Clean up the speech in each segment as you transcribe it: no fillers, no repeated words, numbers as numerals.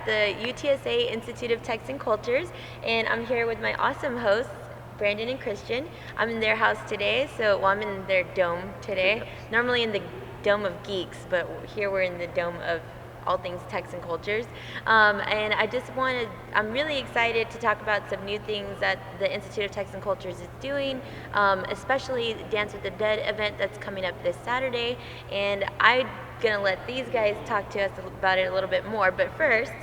the UTSA Institute of Texan Cultures, and I'm here with my awesome hosts, Brandon and Christian. I'm in their house today, I'm in their dome today. Normally in the Dome of Geeks, but here we're in the Dome of all things Texan Cultures. And I'm really excited to talk about some new things that the Institute of Texan Cultures is doing, especially Dance with the Dead event that's coming up this Saturday. And I'm gonna let these guys talk to us about it a little bit more. But first,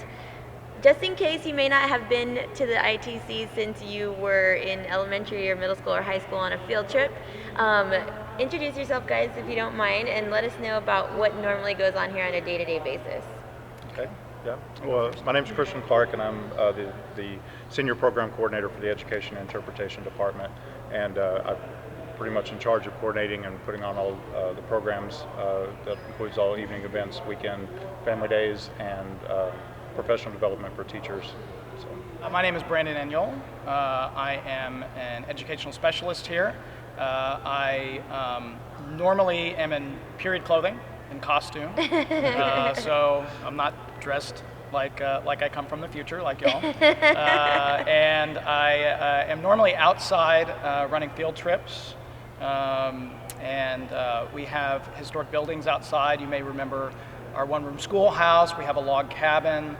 just in case you may not have been to the ITC since you were in elementary or middle school or high school on a field trip, introduce yourself, guys, if you don't mind, and let us know about what normally goes on here on a day-to-day basis. Okay, yeah. Well, my name is Christian Clark, and I'm the Senior Program Coordinator for the Education and Interpretation Department, and I'm pretty much in charge of coordinating and putting on all the programs. That includes all evening events, weekend family days, and professional development for teachers. So. My name is Brandon Aniol. I am an educational specialist here. I normally am in period clothing and costume, so I'm not dressed like I come from the future, like y'all. And I am normally outside running field trips, and we have historic buildings outside. You may remember our one-room schoolhouse. We have a log cabin,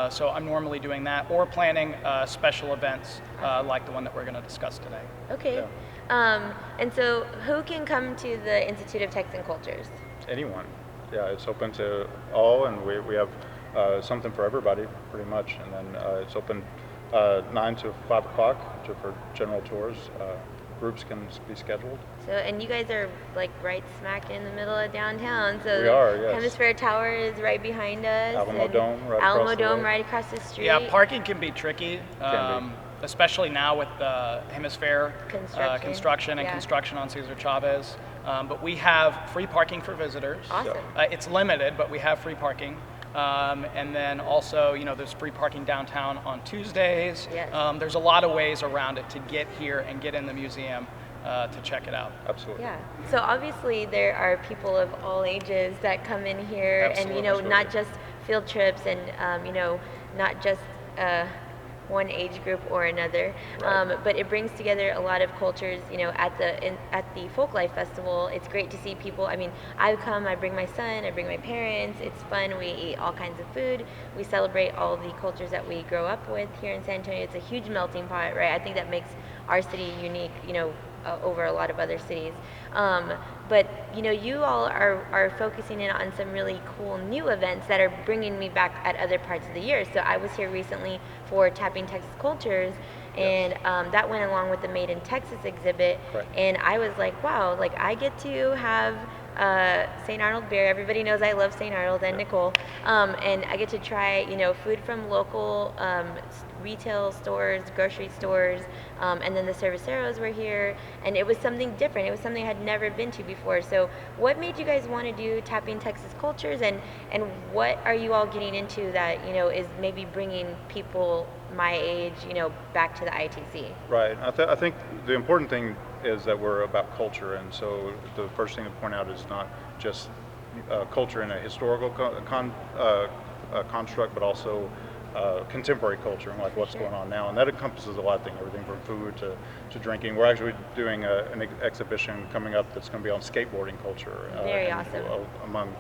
so I'm normally doing that, or planning special events like the one that we're going to discuss today. Okay. Yeah. And so who can come to the Institute of Texan Cultures? Anyone. Yeah, it's open to all, and we have something for everybody, pretty much. And then it's open 9 to 5 o'clock for general tours. Groups can be scheduled. So, and you guys are like right smack in the middle of downtown. So we are, yes. Hemisphere Tower is right behind us. Alamo Dome right across the street. Yeah, parking can be tricky, especially now with the Hemisphere construction and construction on Cesar Chavez. But we have free parking for visitors. Awesome. It's limited, but we have free parking. And then also, there's free parking downtown on Tuesdays. Yes. There's a lot of ways around it to get here and get in the museum to check it out. Absolutely. Yeah. So obviously there are people of all ages that come in here. Absolutely. And, not just field trips and, not just one age group or another, right. But it brings together a lot of cultures. At the Folk Life Festival, it's great to see people. I mean, I bring my son, I bring my parents. It's fun. We eat all kinds of food. We celebrate all the cultures that we grow up with here in San Antonio. It's a huge melting pot, right? I think that makes our city unique, over a lot of other cities. But you all are focusing in on some really cool new events that are bringing me back at other parts of the year. So I was here recently for Tapping Texas Cultures, and that went along with the Made in Texas exhibit. Right. And I was like, wow, like I get to have St. Arnold beer. Everybody knows I love St. Arnold and Nicole. And I get to try, food from local retail stores, grocery stores, and then the cerveceros were here, and it was something different. It was something I had never been to before. So what made you guys want to do Tapping Texas Cultures, and what are you all getting into that, is maybe bringing people my age, back to the ITC? Right. I think the important thing is that we're about culture, and so the first thing to point out is not just culture in a historical construct, but also contemporary culture and like what's going on now, and that encompasses a lot of things, everything from food to drinking. We're actually doing an exhibition coming up that's going to be on skateboarding culture. Very awesome. Among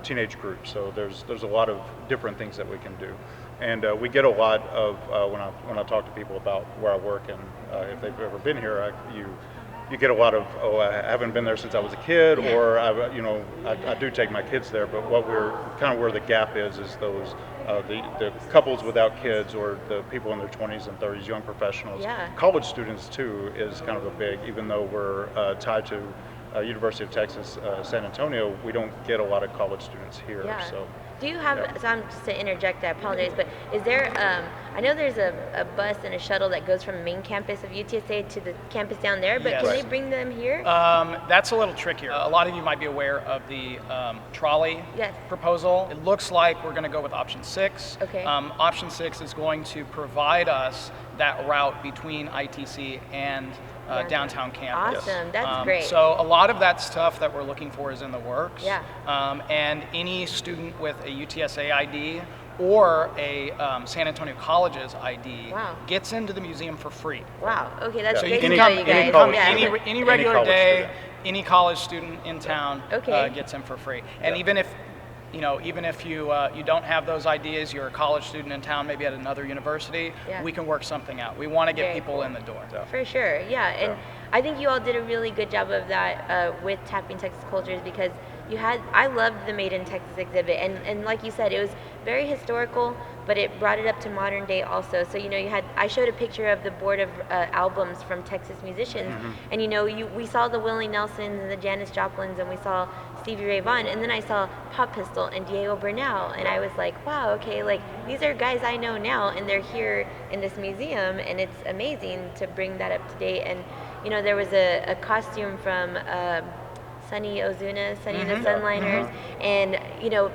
teenage groups. So there's a lot of different things that we can do, and we get a lot of when I talk to people about where I work, and if they've ever been here, you get a lot of, I haven't been there since I was a kid, or I do take my kids there, but where the gap is those the couples without kids, or the people in their 20s and 30s, young professionals. Yeah. College students too is kind of a big, even though we're tied to University of Texas, San Antonio, we don't get a lot of college students here. Yeah. So. Do you have, so I'm just to interject, I apologize, but is there, I know there's a bus and a shuttle that goes from main campus of UTSA to the campus down there, but Yes. can they bring them here? That's a little trickier. A lot of you might be aware of the trolley Yes. proposal. It looks like we're going to go with option 6. Okay. Option 6 is going to provide us that route between ITC and downtown campus. Awesome, that's great. So a lot of that stuff that we're looking for is in the works. Yeah. And any student with a UTSA ID or a San Antonio College's ID Wow. gets into the museum for free. Wow. Okay, that's Yeah. So you great can to come, know, you you guys. can come Yeah. any regular college day, student. any college student in town Okay. gets in for free. And Yeah. even if you don't have those ideas, you're a college student in town, maybe at another university, Yeah. we can work something out. We want to get Very people cool. in the door. Yeah. For sure, yeah, and Yeah. I think you all did a really good job of that with Tapping Texas Cultures, because I loved the Made in Texas exhibit, and like you said, it was very historical, but it brought it up to modern day also. So I showed a picture of the board of albums from Texas musicians, and we saw the Willie Nelsons and the Janis Joplins, and we saw Stevie Ray Vaughan, and then I saw Pop Pistol and Diego Bernal, and I was like, wow, okay, like these are guys I know now, and they're here in this museum, and it's amazing to bring that up to date. And there was a costume from Sunny Ozuna, Sunny and the Sunliners, and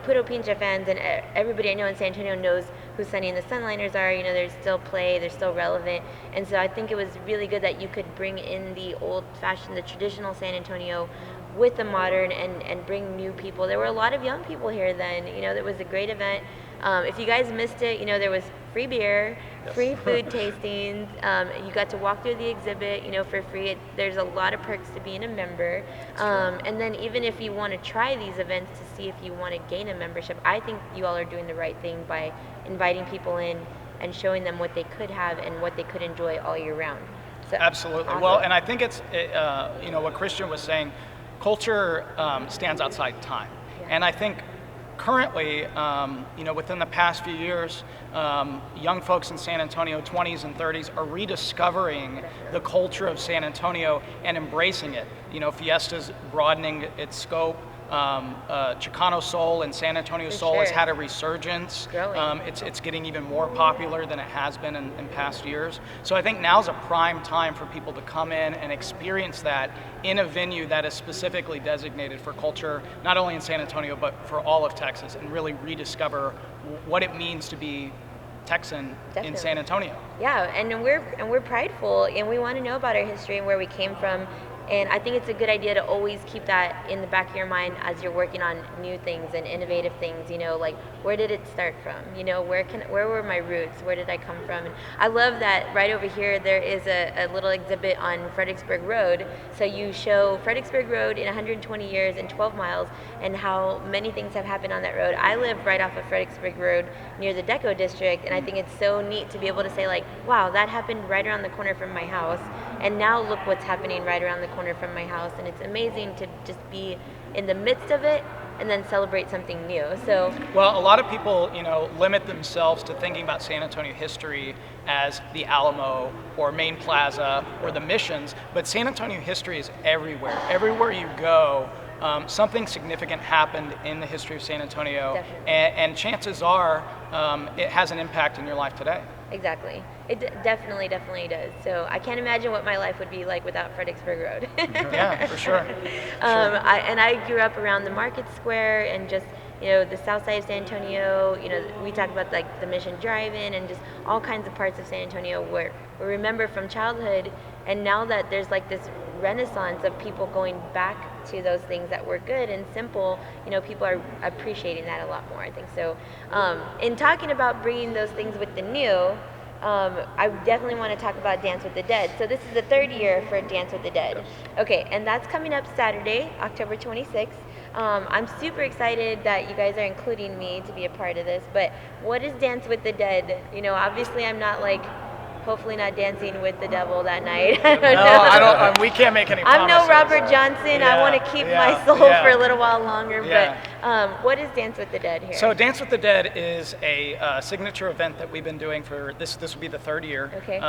Puro Pinche fans and everybody I know in San Antonio knows who Sunny and the Sunliners are. There's still play, they're still relevant, and so I think it was really good that you could bring in the old-fashioned, the traditional San Antonio with the modern, and bring new people. There were a lot of young people here then. It was a great event. If you guys missed it, there was free beer, free food tastings. You got to walk through the exhibit, for free. There's a lot of perks to being a member. And then even if you want to try these events to see if you want to gain a membership, I think you all are doing the right thing by inviting people in and showing them what they could have and what they could enjoy all year round. So, Absolutely. awesome. Well, and I think it's, what Christian was saying, culture stands outside time. Yeah. And I think currently, within the past few years, young folks in San Antonio, 20s and 30s, are rediscovering the culture of San Antonio and embracing it. Fiesta's broadening its scope. Chicano soul and San Antonio For soul has sure. had a resurgence. Growing. It's getting even more popular than it has been in past years. So I think now's a prime time for people to come in and experience that in a venue that is specifically designated for culture, not only in San Antonio, but for all of Texas, and really rediscover what it means to be Texan in Definitely. San Antonio. Yeah, and we're prideful, and we want to know about our history and where we came from. And I think it's a good idea to always keep that in the back of your mind as you're working on new things and innovative things. Like where did it start from? Where were my roots? Where did I come from? And I love that right over here there is a little exhibit on Fredericksburg Road. So you show Fredericksburg Road in 120 years and 12 miles, and how many things have happened on that road. I live right off of Fredericksburg Road near the Deco District, and I think it's so neat to be able to say, like, wow, that happened right around the corner from my house, and now look what's happening right around the corner from my house. And it's amazing to just be in the midst of it and then celebrate something new. So Well, a lot of people, limit themselves to thinking about San Antonio history as the Alamo or Main Plaza or the Missions, but San Antonio history is everywhere. Everywhere you go, something significant happened in the history of San Antonio, Definitely. and chances are it has an impact in your life today. exactly, it definitely does. So I can't imagine what my life would be like without Fredericksburg Road. Yeah, for sure. I grew up around the Market Square and just the south side of San Antonio. We talk about like the Mission Drive-In and just all kinds of parts of San Antonio where we remember from childhood. And now that there's like this renaissance of people going back to those things that were good and simple, people are appreciating that a lot more, I think. So in talking about bringing those things with the new, I definitely want to talk about Dance with the Dead. So this is the third year for Dance with the Dead. Okay, and that's coming up Saturday, October 26th. I'm super excited that you guys are including me to be a part of this, but what is Dance with the Dead? Obviously I'm not like, hopefully not dancing with the devil that night. I don't know. I don't. We can't make any I'm promises. no Robert Johnson. I want to keep my soul for a little while longer. Yeah. But what is Dance with the Dead here? So Dance with the Dead is a signature event that we've been doing for this. This will be the third year. Okay.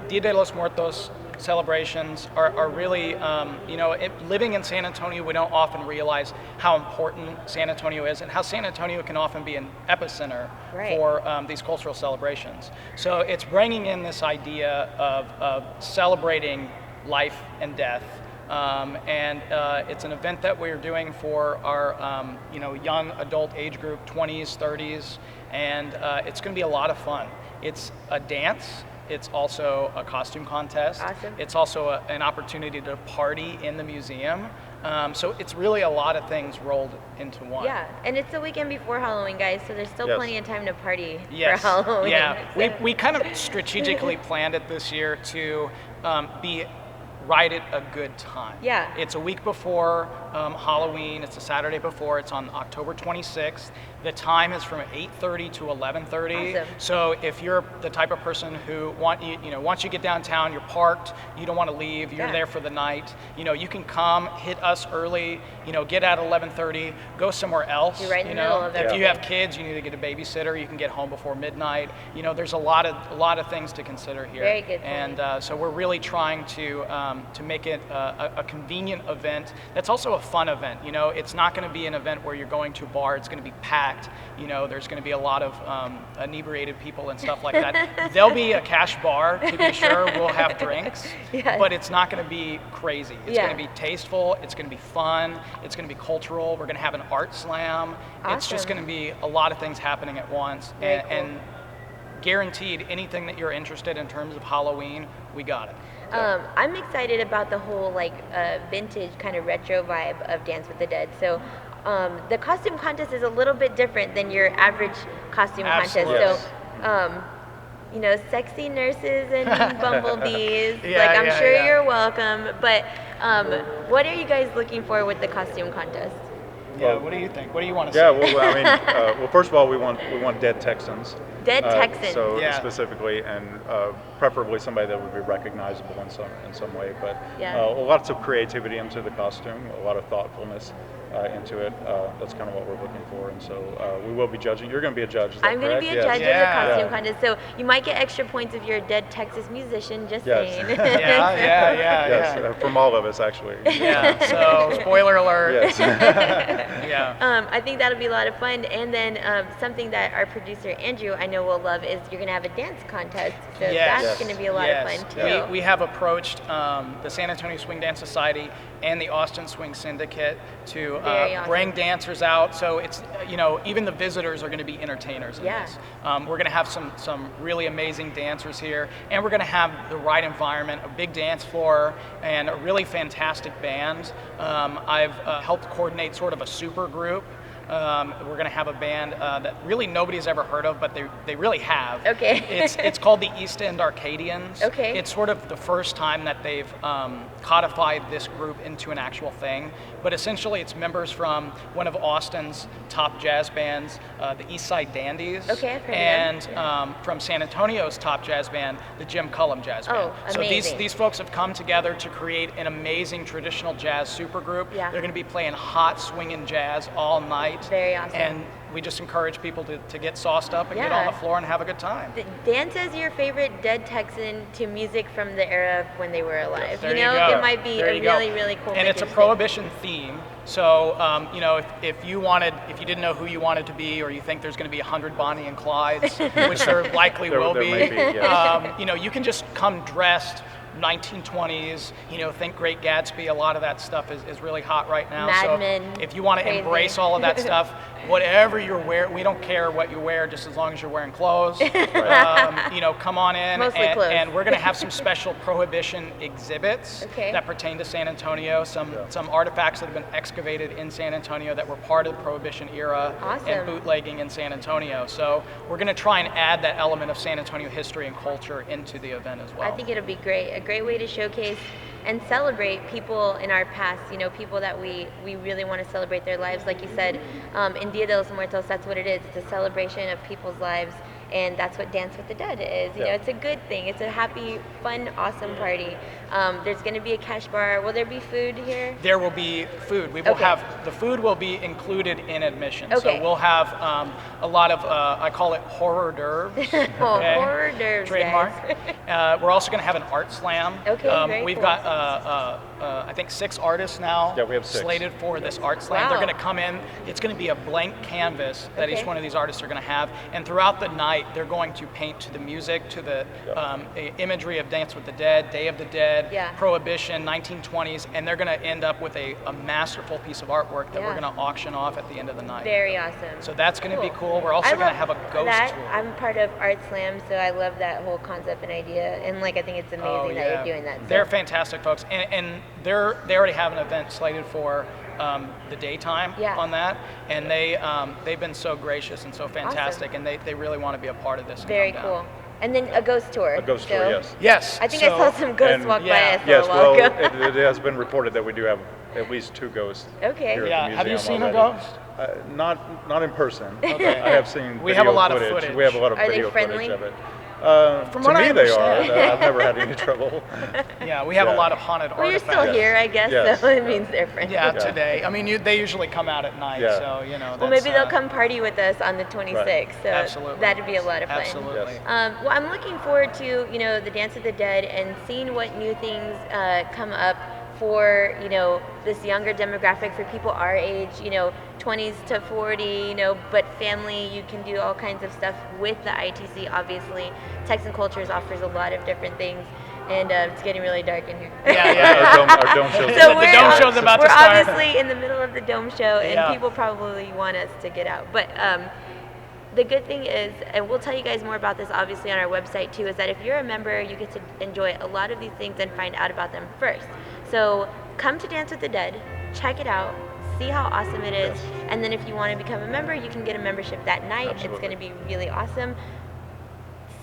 Dia de los Muertos celebrations are really, living in San Antonio, we don't often realize how important San Antonio is and how San Antonio can often be an epicenter for these cultural celebrations. So it's bringing in this idea of celebrating life and death. It's an event that we're doing for our young adult age group, 20s, 30s, and it's going to be a lot of fun. It's a dance. It's also a costume contest. Awesome. It's also an opportunity to party in the museum. So it's really a lot of things rolled into one. Yeah, and it's the weekend before Halloween, guys, so there's still Yes. plenty of time to party Yes. for Halloween. Yeah, So- we kind of strategically planned it this year to be right at a good time. Yeah. It's a week before Halloween. It's a Saturday before. It's on October 26th. The time is from 8:30 to 11:30. Awesome. So if you're the type of person who once you get downtown, you're parked, you don't want to leave, you're Yeah. there for the night, you can come, hit us early, get out at 11:30, go somewhere else. You're right in the middle of If everything. you have kids, you need to get a babysitter, you can get home before midnight. There's a lot of things to consider here. Very good point. And so we're really trying to make it a convenient event that's also a fun event. It's not going to be an event where you're going to a bar, it's going to be packed. There's going to be a lot of inebriated people and stuff like that. There'll be a cash bar, to be sure. We'll have drinks, Yes. but it's not going to be crazy. It's Yeah. going to be tasteful. It's going to be fun. It's going to be cultural. We're going to have an art slam. It's just Awesome. going to be a lot of things happening at once. Very cool. And guaranteed, anything that you're interested in terms of Halloween, we got it. I'm excited about the whole vintage kind of retro vibe of Dance with the Dead. So the costume contest is a little bit different than your average costume Absolutely. contest. So, sexy nurses and bumblebees. Yeah, I'm yeah, sure yeah. you're welcome. But what are you guys looking for with the costume contest? Yeah, what do you think? What do you want to Yeah, see? well, I mean, well, first of all, we want dead Texans. Dead Texans. So Yeah. specifically, and preferably somebody that would be recognizable in some way. But Yeah. lots of creativity into the costume, a lot of thoughtfulness into it. That's kind of what we're looking for, and so we will be judging. You're going to be a judge. Is that I'm going to be a correct? judge Yes. of the Yeah. costume Yeah. contest. So you might get extra points if you're a dead Texas musician, just Yes. saying. Yeah. Yes, from all of us actually. Yeah, so spoiler alert. Yes. Yeah. I think that'll be a lot of fun. And then something that our producer Andrew I know will love is you're gonna have a dance contest. So Yes. that's gonna be a lot Yes. of fun too. We have approached the San Antonio Swing Dance Society and the Austin Swing Syndicate to Very awesome. bring dancers out. So it's even the visitors are going to be entertainers in Yeah. this. We're going to have some really amazing dancers here, and we're going to have the right environment, a big dance floor, and a really fantastic band. I've helped coordinate sort of a super group. We're going to have a band that really nobody's ever heard of, but they really have. Okay. It's called the East End Arcadians. Okay. It's sort of the first time that they've codified this group into an actual thing. But essentially, it's members from one of Austin's top jazz bands, the East Side Dandies. Okay, I've heard of them. And Yeah. from San Antonio's top jazz band, the Jim Cullum Jazz Band. Oh, So amazing. these folks have come together to create an amazing traditional jazz supergroup. Yeah. They're going to be playing hot swinging jazz all night. Very awesome. And we just encourage people to get sauced up and get on Yeah. the floor and have a good time. Dance as your favorite dead Texan to music from the era of when they were alive. There you go. It might be There a you go. really, really cool. And it's a mixed prohibition theme. So, if you didn't know who you wanted to be, or you think there's going to be 100 Bonnie and Clydes, which there likely There will may be, yes. you can just come dressed 1920s, think Great Gatsby. A lot of that stuff is really hot right now. Mad so Men, if you want to crazy. embrace all of that stuff, whatever you're wearing, we don't care what you wear, just as long as you're wearing clothes. Come on in. Mostly clothes. And we're going to have some special prohibition exhibits Okay. that pertain to San Antonio, some artifacts that have been excavated in San Antonio that were part of the Prohibition era Awesome. and bootlegging in San Antonio. So we're going to try and add that element of San Antonio history and culture into the event as well. I think it'll be great. A great way to showcase and celebrate people in our past, people that we really want to celebrate their lives. Like you said, in Dia de los Muertos, that's what it is. It's a celebration of people's lives, and that's what Dance with the Dead is. You know, it's a good thing. It's a happy, fun, awesome party. There's going to be a cash bar. Will there be food here? There will be food. We will Okay. have, the food will be included in admission. Okay. So we'll have a lot of, I call it hors d'oeuvres. Oh, Okay. hors d'oeuvres, Trademark. guys. We're also going to have an art slam. Okay, very We've cool. got, I think, 6 artists now Yeah, we have 6. slated for this art slam. Wow. They're going to come in. It's going to be a blank canvas that each Okay. one of these artists are going to have. And throughout the night, they're going to paint to the music, to the imagery of Dance with the Dead, Day of the Dead, Yeah. Prohibition, 1920s, and they're going to end up with a masterful piece of artwork that we're Yeah. going to auction off at the end of the night. Very awesome. So that's going to be cool. We're also I going to love have a ghost that. tour. I'm part of Art Slam, so I love that whole concept and idea. And I think it's amazing that you're doing that. So. They're fantastic folks. And they already have an event slated for the daytime on that, and they've been so gracious and so fantastic, and they really want to be a part of this. Very cool. And then a ghost tour. A ghost tour, yes. Yes. I think I saw some ghosts walk by us yes, a while ago. it has been reported that we do have at least 2 ghosts. Okay. Here Yeah. at the Have you museum seen already. a ghost? Not in person. Okay. I have seen. We have a lot of footage. footage. We have a lot of Are they video friendly? footage of it. From To what I me, they are. understand. I've never had any trouble. Yeah, we have a lot of haunted Well, you're artifacts. still here, I guess, Yes. so it means they're friendly. Yeah, today. I mean, they usually come out at night, so Well, maybe they'll come party with us on the 26th. So Absolutely. that'd be a lot of fun. Absolutely. Yes. Well, I'm looking forward to the Dance of the Dead and seeing what new things come up for this younger demographic, for people our age, 20s to 40, but family. You can do all kinds of stuff with the ITC. Obviously, Texan Cultures offers a lot of different things, and it's getting really dark in here. Our dome show. So The dome show's about we're to start. obviously in the middle of the dome show, and people probably want us to get out. But the good thing is, and we'll tell you guys more about this obviously on our website too, is that if you're a member, you get to enjoy a lot of these things and find out about them first. So come to Dance with the Dead, check it out, see how awesome it is, and then if you want to become a member, you can get a membership that night. Absolutely. It's going to be really awesome.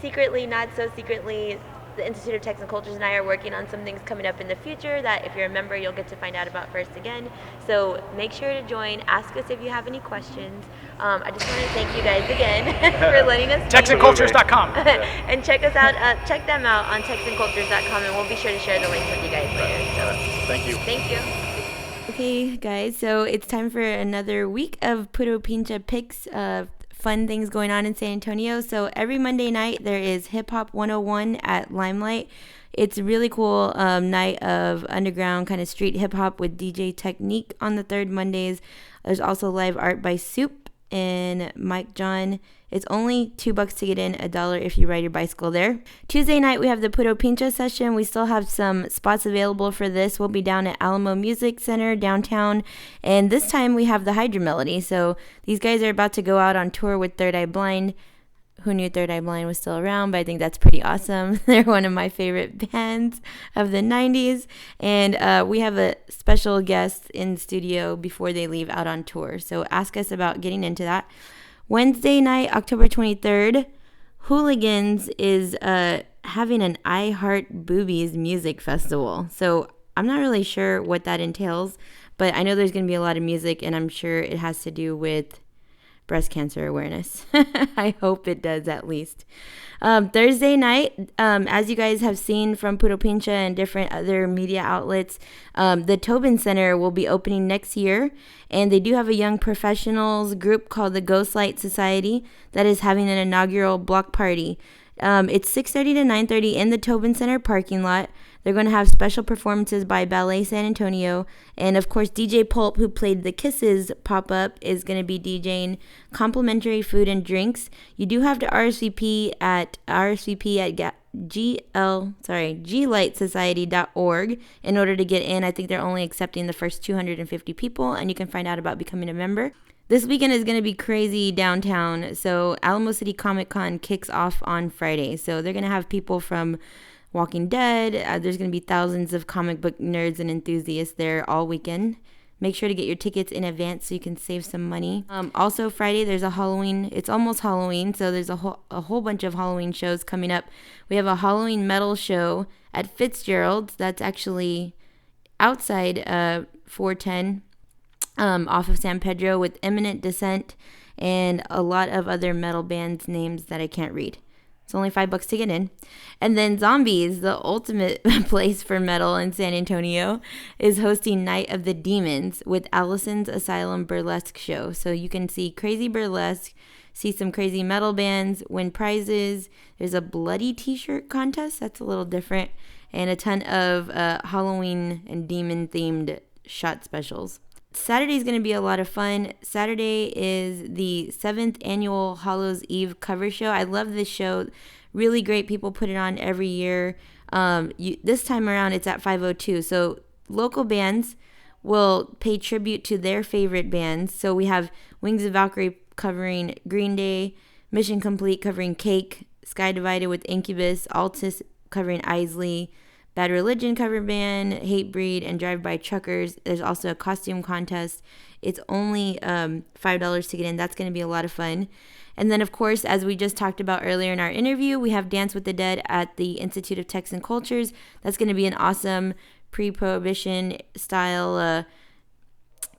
Secretly, not so secretly, the Institute of Texan Cultures and I are working on some things coming up in the future that if you're a member, you'll get to find out about first again. So make sure to join. Ask us if you have any questions. I just want to thank you guys again for letting us TexanCultures.com. and check us out. Check them out on TexanCultures.com, and we'll be sure to share the links with you guys later. So Thank you. thank you. Okay, guys, so it's time for another week of Puro Pinche picks of fun things going on in San Antonio. So every Monday night there is Hip Hop 101 at Limelight. It's a really cool night of underground kind of street hip hop with DJ Technique on the third Mondays. There's also live art by Soup and Mike John. It's only $2 to get in, $1 if you ride your bicycle there. Tuesday night we have the Puro Pinche session. We still have some spots available for this. We'll be down at Alamo Music Center downtown, and this time we have the Hydra Melody. So these guys are about to go out on tour with Third Eye Blind. Who knew Third Eye Blind was still around? But I think that's pretty awesome. They're one of my favorite bands of the 90s. And we have a special guest in studio before they leave out on tour. So ask us about getting into that. Wednesday night, October 23rd, Hooligans is having an I Heart Boobies music festival. So I'm not really sure what that entails, but I know there's going to be a lot of music, and I'm sure it has to do with breast cancer awareness. I hope it does, at least. Thursday night, as you guys have seen from Puro Pinche and different other media outlets, the Tobin Center will be opening next year, and they do have a young professionals group called the Ghostlight Society that is having an inaugural block party. It's 6:30 to 9:30 in the Tobin Center parking lot. They're going to have special performances by Ballet San Antonio. And, of course, DJ Pulp, who played the Kisses pop-up, is going to be DJing complimentary food and drinks. You do have to RSVP at glightsociety.org in order to get in. I think they're only accepting the first 250 people, and you can find out about becoming a member. This weekend is going to be crazy downtown. So Alamo City Comic Con kicks off on Friday. So they're going to have people from Walking Dead. There's going to be thousands of comic book nerds and enthusiasts there all weekend. Make sure to get your tickets in advance so you can save some money. Also, Friday, there's a Halloween. It's almost Halloween, so there's a whole bunch of Halloween shows coming up. We have a Halloween metal show at Fitzgerald's. That's actually outside 410 off of San Pedro with Imminent Descent and a lot of other metal bands' names that I can't read. It's only $5 to get in. And then Zombies, the ultimate place for metal in San Antonio, is hosting Night of the Demons with Allison's Asylum Burlesque Show. So you can see crazy burlesque, see some crazy metal bands, win prizes. There's a bloody t-shirt contest. That's a little different. And a ton of Halloween and demon-themed shot specials. Saturday is going to be a lot of fun. Saturday is the 7th annual Hallows Eve cover show. I love this show. Really great. People put it on every year. This time around, it's at 502. So local bands will pay tribute to their favorite bands. So we have Wings of Valkyrie covering Green Day, Mission Complete covering Cake, Sky Divided with Incubus, Altus covering Isley, Bad Religion cover band, Hate Breed, and Drive By Truckers. There's also a costume contest. It's only $5 to get in. That's going to be a lot of fun. And then, of course, as we just talked about earlier in our interview, we have Dance with the Dead at the Institute of Texan Cultures. That's going to be an awesome pre-prohibition style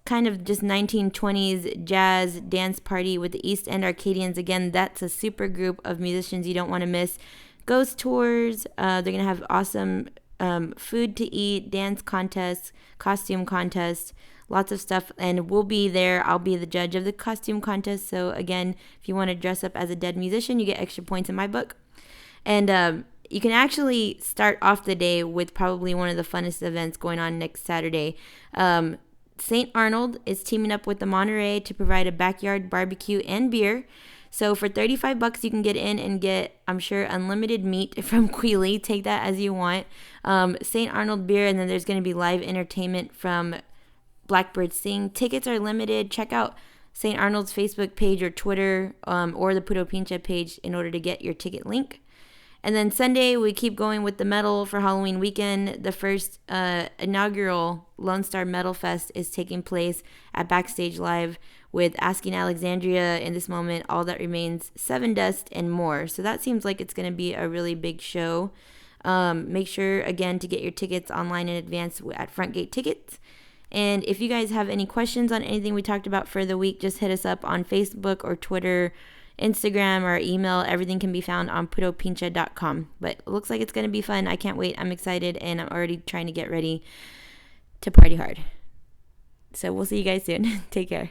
kind of just 1920s jazz dance party with the East End Arcadians. Again, that's a super group of musicians you don't want to miss. Ghost tours. They're going to have awesome food to eat, dance contests, costume contests, lots of stuff. And we'll be there. I'll be the judge of the costume contest. So again, if you want to dress up as a dead musician, you get extra points in my book. And you can actually start off the day with probably one of the funnest events going on next Saturday. St. Arnold is teaming up with the Monterey to provide a backyard barbecue and beer. So for $35, you can get in and get, I'm sure, unlimited meat from Quealy. Take that as you want. St. Arnold beer, and then there's going to be live entertainment from Blackbird Sing. Tickets are limited. Check out St. Arnold's Facebook page or Twitter or the Puro Pinche page in order to get your ticket link. And then Sunday, we keep going with the metal for Halloween weekend. The first inaugural Lone Star Metal Fest is taking place at Backstage Live with Asking Alexandria, In This Moment, All That Remains, Seven Dust, and more. So that seems like it's going to be a really big show. Make sure, again, to get your tickets online in advance at Frontgate Tickets. And if you guys have any questions on anything we talked about for the week, just hit us up on Facebook or Twitter, Instagram, or email. Everything can be found on puropinche.com. But it looks like it's going to be fun. I can't wait. I'm excited, and I'm already trying to get ready to party hard. So we'll see you guys soon. Take care.